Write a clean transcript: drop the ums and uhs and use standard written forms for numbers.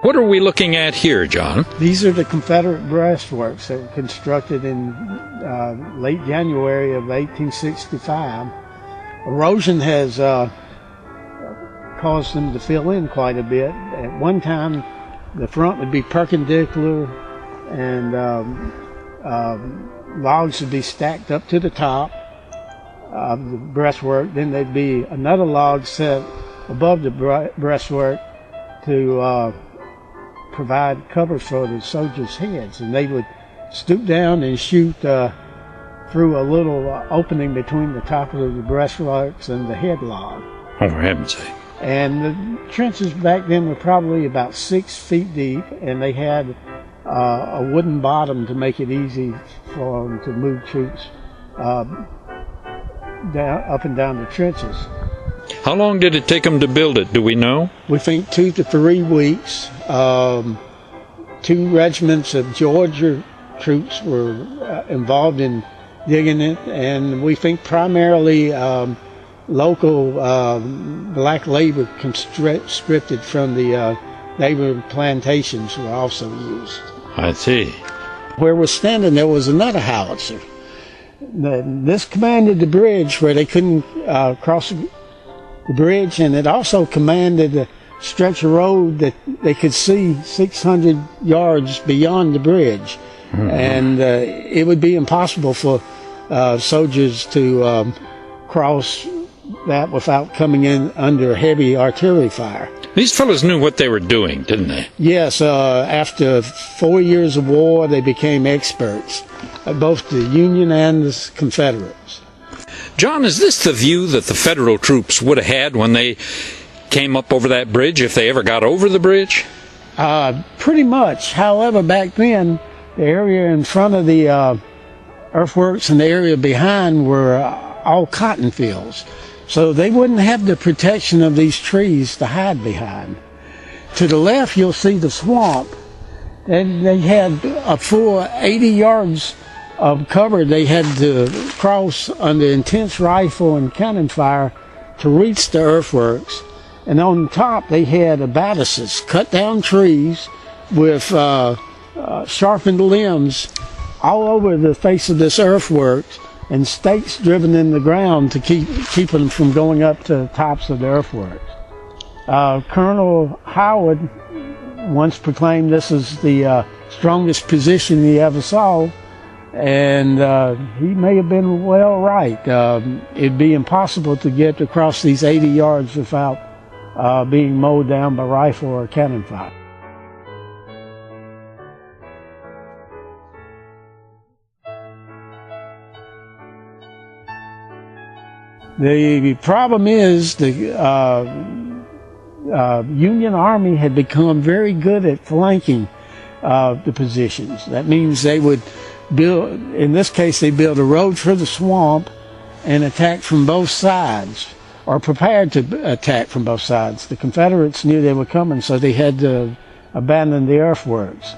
What are we looking at here, John? These are the Confederate breastworks that were constructed in late January of 1865. Erosion has caused them to fill in quite a bit. At one time, the front would be perpendicular and logs would be stacked up to the top of the breastwork. Then there'd be another log set above the breastwork to provide cover for the soldiers' heads, and they would stoop down and shoot through a little opening between the top of the breastworks and the head log. Oh, for heaven's sake. And the trenches back then were probably about 6 feet deep, and they had a wooden bottom to make it easy for them to move troops down, up and down the trenches. How long did it take them to build it, do we know? We think 2 to 3 weeks. 2 regiments of Georgia troops were involved in digging it, and we think primarily local black labor conscripted from the neighboring plantations were also used. I see. Where we're standing, there was another howitzer. This commanded the bridge where they couldn't cross the bridge, and it also commanded a stretch of road that they could see 600 yards beyond the bridge. Mm-hmm. And it would be impossible for soldiers to cross that without coming in under heavy artillery fire. These fellows knew what they were doing, didn't they? Yes. After 4 years of war, they became experts, both the Union and the Confederates. John, is this the view that the Federal troops would have had when they came up over that bridge, if they ever got over the bridge? Pretty much. However, back then, the area in front of the earthworks and the area behind were all cotton fields. So they wouldn't have the protection of these trees to hide behind. To the left, you'll see the swamp. And they had a full 80 yards of cover they had to cross under intense rifle and cannon fire to reach the earthworks. And on top, they had abattises, cut down trees with sharpened limbs all over the face of this earthworks, and stakes driven in the ground to keep them from going up to the tops of the earthworks. Colonel Howard once proclaimed this is the strongest position he ever saw, and he may have been well right. It'd be impossible to get across these 80 yards without being mowed down by rifle or cannon fire. The problem is the Union Army had become very good at flanking the positions. That means they would build, in this case, they built a road for the swamp and attack from both sides, or prepared to attack from both sides. The Confederates knew they were coming, so they had to abandon the earthworks.